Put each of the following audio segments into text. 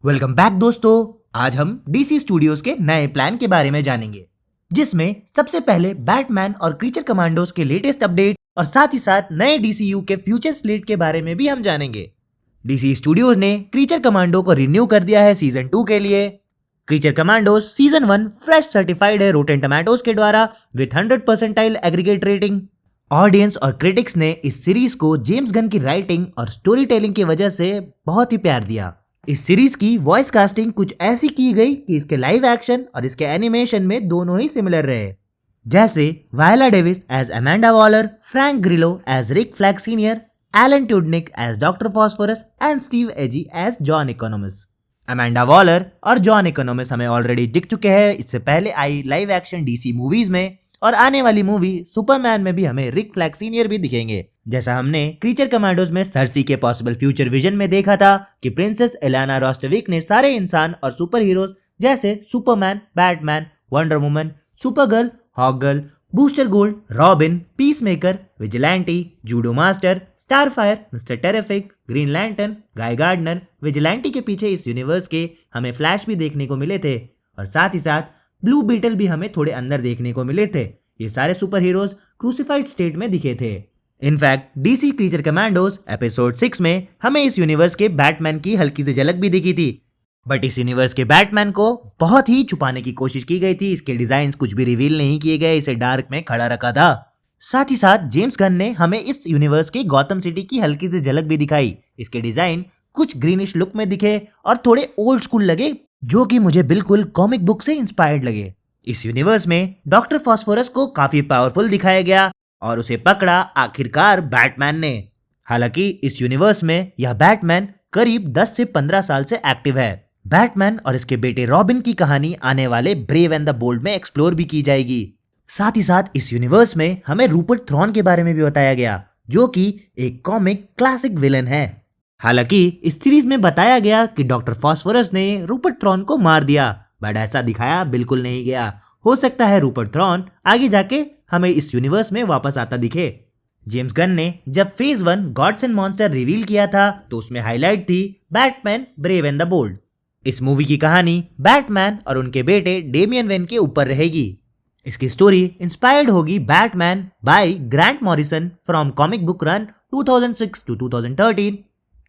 Welcome back दोस्तों। आज हम डीसी स्टूडियोज के नए प्लान के बारे में जानेंगे, जिसमें सबसे पहले बैटमैन और क्रीचर कमांडोज के लेटेस्ट अपडेट और साथ ही साथ नए डीसीयू के फ्यूचर स्लेट के बारे में भी हम जानेंगे। डीसी स्टूडियोज ने क्रीचर कमांडो को रिन्यू कर दिया है सीजन 2 के लिए। Creature commandos season 1 fresh certified है रोटेन टोमेटोज के द्वारा विथ 100% एग्रीगेट रेटिंग। ऑडियंस और क्रिटिक्स ने इस सीरीज को जेम्स गन की राइटिंग और स्टोरी टेलिंग की वजह से बहुत ही प्यार दिया। इस सीरीज की वॉइस कास्टिंग कुछ ऐसी की गई कि इसके लाइव एक्शन और इसके एनिमेशन में दोनों ही सिमिलर रहे, जैसे Viola Davis as Amanda Waller, Frank Grillo as Rick Flag senior, Alan Tudyk as doctor Phosphorus and Steve Agee as John Economos. Amanda Waller और जॉन इकोनॉमिस हमें ऑलरेडी दिख चुके हैं इससे पहले आई लाइव एक्शन डीसी मूवीज में, और आने वाली मूवी सुपरमैन में भी हमें रिक फ्लैग सीनियर भी दिखेंगे। जैसा हमने क्रीचर कमांडोज में सर्सी के पॉसिबल फ्यूचर विजन में देखा था कि प्रिंसेस एलाना रोस्टोविक ने सारे इंसान और सुपर हीरोज जैसे Superman, Batman, Wonder Woman, Supergirl, Hawkgirl, Booster Gold, Robin, Peacemaker, Vigilante, Judo Master, Starfire, Mister Terrific, Green Lantern, Guy Gardner, Vigilante के पीछे इस यूनिवर्स के हमें फ्लैश भी देखने को मिले थे, और साथ ही साथ ब्लू बीटल भी हमें थोड़े अंदर देखने को मिले थे। ये सारे सुपर हीरोज क्रूसिफाइड स्टेट में दिखे थे। In fact DC creature commandos episode 6 में हमें इस यूनिवर्स के बैटमैन की हल्की सी झलक भी दिखी थी, बट इस यूनिवर्स के बैटमैन को बहुत ही छुपाने की कोशिश की गई थी। इसके डिजाइन कुछ भी रिवील नहीं किए गए, इसे डार्क में खड़ा रखा था। साथ ही साथ जेम्स गन ने हमें इस यूनिवर्स के गॉथम सिटी की हल्की सी झलक भी दिखाई। इसके डिजाइन कुछ ग्रीनिश लुक में दिखे और थोड़े ओल्ड स्कूल लगे, जो कि मुझे बिल्कुल कॉमिक बुक से इंस्पायर्ड लगे। इस यूनिवर्स में डॉक्टर फॉस्फोरस को काफी पावरफुल दिखाया गया और उसे पकड़ा आखिरकार बैटमैन ने। हालांकि इस यूनिवर्स में यह बैटमैन करीब 10 से 15 साल से एक्टिव है। बैटमैन और इसके बेटे रॉबिन की कहानी आने वाले ब्रेव एंड द बोल्ड में एक्सप्लोर भी की जाएगी। साथ ही साथ इस यूनिवर्स में हमें रूपर्ट थ्रॉन के बारे में भी बताया गया, जो कि एक कॉमिक क्लासिक विलन है। हालांकि इस सीरीज में बताया गया कि डॉक्टर फॉस्फोरस ने रूपर्ट थ्रॉन को मार दिया, बट ऐसा दिखाया बिल्कुल नहीं गया। हो सकता है रूपर्ट थ्रॉन आगे जाके हमें इस यूनिवर्स में वापस आता दिखे। जेम्स गन ने जब phase 1 gods and monster reveal किया था तो उसमें हाईलाइट थी Batman brave and the bold. इस मूवी की कहानी बैटमैन और उनके बेटे डेमियन वेन के ऊपर रहेगी। इसकी स्टोरी इंस्पायर्ड होगी Batman by Grant Morrison from comic book run 2006 to 2013।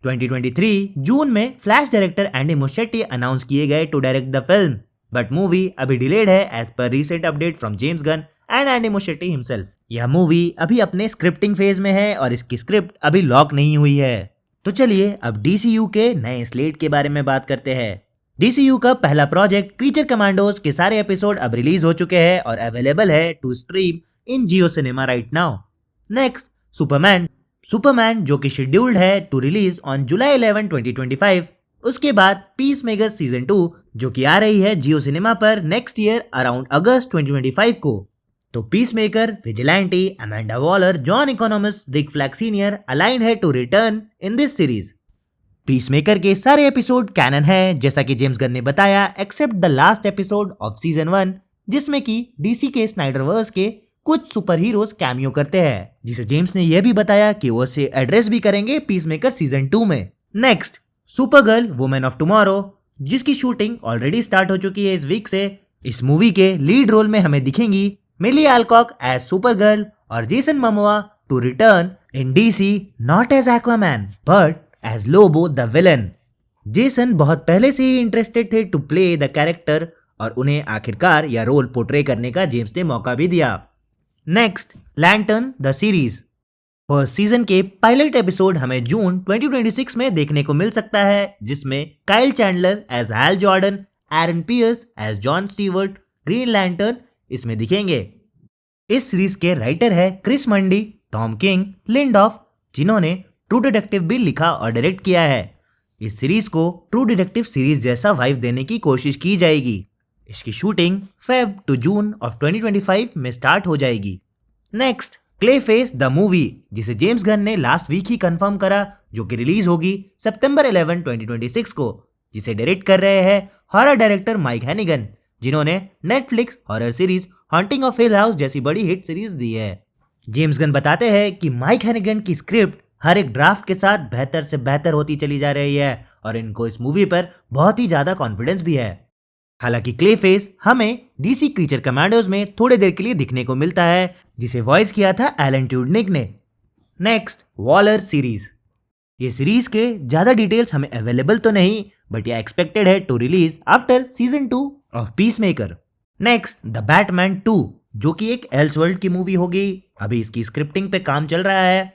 2023 जून में फ्लैश डायरेक्टर एंडी मुschietti अनाउंस किए गए to direct the film, but movie अभी डिलेड है as per recent update from James Gunn and Andy मुschietti himself. यह मूवी अभी अपने स्क्रिप्टिंग फेज में है और इसकी स्क्रिप्ट अभी लॉक नहीं हुई है। तो चलिए अब डीसीयू के नए स्लेट के बारे में बात करते हैं। डीसीयू का पहला प्रोजेक्ट क्रीचर कमांडोज के सारे एपिसोड अब रिलीज हो चुके हैं और अवेलेबल है to stream in Jio cinema right now. Next Superman जो कि शेड्यूल्ड है टू रिलीज ऑन जुलाई 11, 2025। उसके बाद पीसमेकर सीजन 2 जो कि आ रही है जियो सिनेमा पर नेक्स्ट ईयर अराउंड अगस्त 2025 को। तो Peacemaker, Vigilante, Amanda Waller, John Economos, Rick Flag senior aligned है to return in this series. Peacemaker के सारे एपिसोड कैनन है जैसा कि जेम्स गन ने बताया, except the last episode of season 1 जिसमें कि डीसी के स्नाइडरवर्स के कुछ सुपर हीरोज कैमियो करते हैं, जिसे जेम्स ने यह भी बताया कि वो उसे एड्रेस भी करेंगे पीसमेकर सीजन 2 में। Next Supergirl women of tomorrow, जिसकी शूटिंग ऑलरेडी स्टार्ट हो चुकी है इस वीक से। इस मूवी के लीड रोल में हमें दिखेंगी मिली एल्कॉक एज सुपरगर्ल और Jason Momoa to return in DC not as Aquaman but as Lobo the villain. Jason बहुत पहले से ही इंटरेस्टेड थे टू प्ले द कैरेक्टर और उन्हें आखिरकार यह रोल पोर्ट्रे करने का जेम्स ने मौका भी दिया। Next lantern the series first season के पायलट एपिसोड हमें जून 2026 में देखने को मिल सकता है, जिसमें Kyle Chandler as Hal Jordan, Aaron Pierce as John Stewart, Green Lantern इसमें दिखेंगे। इस सीरीज के राइटर है Chris Mundy, Tom King, Lindelof, जिन्होंने ट्रू डिटेक्टिव भी लिखा और डायरेक्ट किया है। इस सीरीज को ट्रू डिटेक्टिव सीरीज जैसा वाइब देने की कोशिश की जाएगी। इसकी shooting Feb to June of 2025 में स्टार्ट हो जाएगी। नेक्स्ट क्लेफेस द मूवी, जिसे जेम्स गन ने लास्ट वीक ही कंफर्म करा, जो कि रिलीज होगी सितंबर 11, 2026 को, जिसे डायरेक्ट कर रहे हैं हॉरर डायरेक्टर माइक हैनिगन, जिन्होंने Netflix horror series haunting of hill house जैसी बड़ी हिट सीरीज दी है। जेम्स गन बताते हैं कि माइक हैनिगन की स्क्रिप्ट हर एक ड्राफ्ट के साथ बेहतर से बेहतर होती चली जा रही है और इनको इस मूवी पर बहुत ही ज्यादा कॉन्फिडेंस भी है। हालांकि क्लेफेस हमें डीसी क्रीचर कमांडोज में थोड़े देर के लिए दिखने को मिलता है, जिसे वॉइस किया था एलन ट्यूडनिक ने। Next, Waller series. ये सीरीज के ज्यादा डिटेल्स हमें अवेलेबल तो नहीं, बट यह एक्सपेक्टेड है to release after season 2 of Peacemaker. Next, the Batman 2, जो कि एक एल्सवर्ल्ड की मूवी होगी। अभी इसकी स्क्रिप्टिंग पे काम चल रहा है।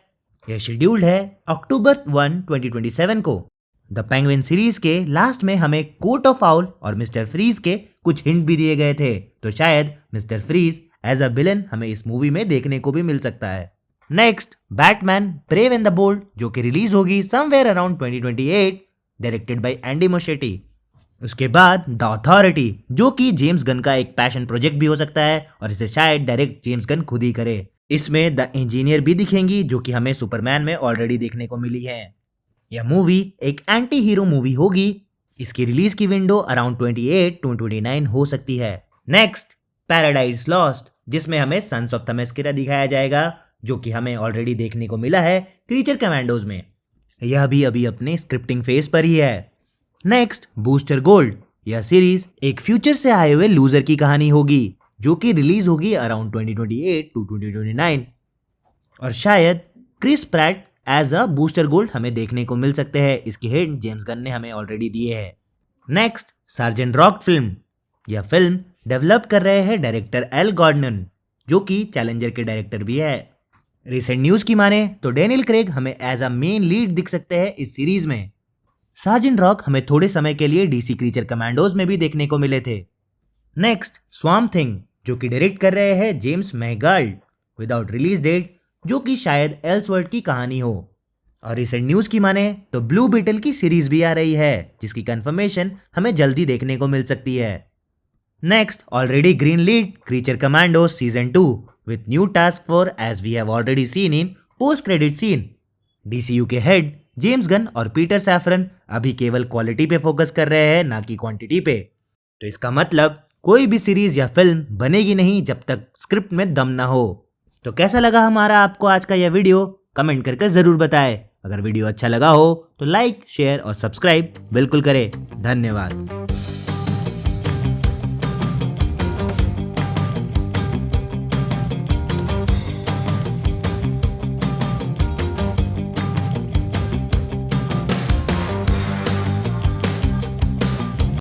यह शेड्यूल्ड है अक्टूबर 1, 2027 को। द पेंगुइन सीरीज के लास्ट में हमें कोर्ट ऑफ आउल और मिस्टर फ्रीज के कुछ हिंट भी दिए गए थे, तो शायद Mister Freeze as a villain हमें इस मूवी में देखने को भी मिल सकता है। Next, Batman brave and the Bold, जो कि रिलीज होगी somewhere around 2028, directed by Andy Muschietti. उसके बाद द अथॉरिटी, जो कि जेम्स गन का एक पैशन प्रोजेक्ट भी हो सकता है और इसे शायद डायरेक्ट जेम्स गन खुद ही करे। इसमें द इंजीनियर भी दिखेंगी, जो कि हमें सुपरमैन में ऑलरेडी देखने को मिली है। यह मूवी एक एंटी हीरो मूवी होगी। इसकी रिलीज की विंडो अराउंड 28 to 29 हो सकती है। नेक्स्ट, पैराडाइज लॉस्ट, जिसमें हमें सन्स ऑफ थेमेस्किरा दिखाया जाएगा, जो कि हमें ऑलरेडी देखने को मिला है क्रीचर कमांडोज में। यह भी अभी अपने स्क्रिप्टिंग फेज पर ही है। Next, booster gold. यह सीरीज एक फ्यूचर से आए हुए लूजर की कहानी होगी, जो कि रिलीज होगी अराउंड 2028 to 2029, और शायद Chris Pratt as a Booster Gold हमें देखने को मिल सकते हैं। इसकी हिंट जेम्स गन ने हमें ऑलरेडी दिए है। Next, sergeant rock film. यह फिल्म डेवलप कर रहे हैं डायरेक्टर एल गॉर्डनन, जो कि चैलेंजर के डायरेक्टर भी है। रिसेंट न्यूज की माने तो डेनियल क्रेग हमें एज अ मेन लीड दिख सकते हैं इस सीरीज में। सार्जेंट रॉक हमें थोड़े समय के लिए डीसी क्रीचर कमांडोज में भी देखने को मिले थे। नेक्स्ट, स्वाम्प थिंग, जो कि डायरेक्ट कर रहे हैं जेम्स मैगाल्ड, विदाउट रिलीज डेट, जो कि शायद एल्सवर्ल्ड की कहानी हो। और रिसेंट न्यूज की माने तो ब्लू बीटल की सीरीज भी आ रही है, जिसकी कंफर्मेशन हमें जल्दी देखने को मिल सकती है। Next, already greenlit creature commandos season 2 with new task force as we have already seen in post credit scene. DCU के हेड जेम्स गन और पीटर सैफरन अभी केवल क्वालिटी पे फोकस कर रहे हैं, ना कि क्वांटिटी पे। तो इसका मतलब कोई भी सीरीज या फिल्म बनेगी नहीं जब तक स्क्रिप्ट में दम ना हो। तो कैसा लगा हमारा आपको आज का यह वीडियो, कमेंट करके जरूर बताएं। अगर वीडियो अच्छा लगा हो तो लाइक, शेयर और सब्सक्राइब बिल्कुल करें। धन्यवाद।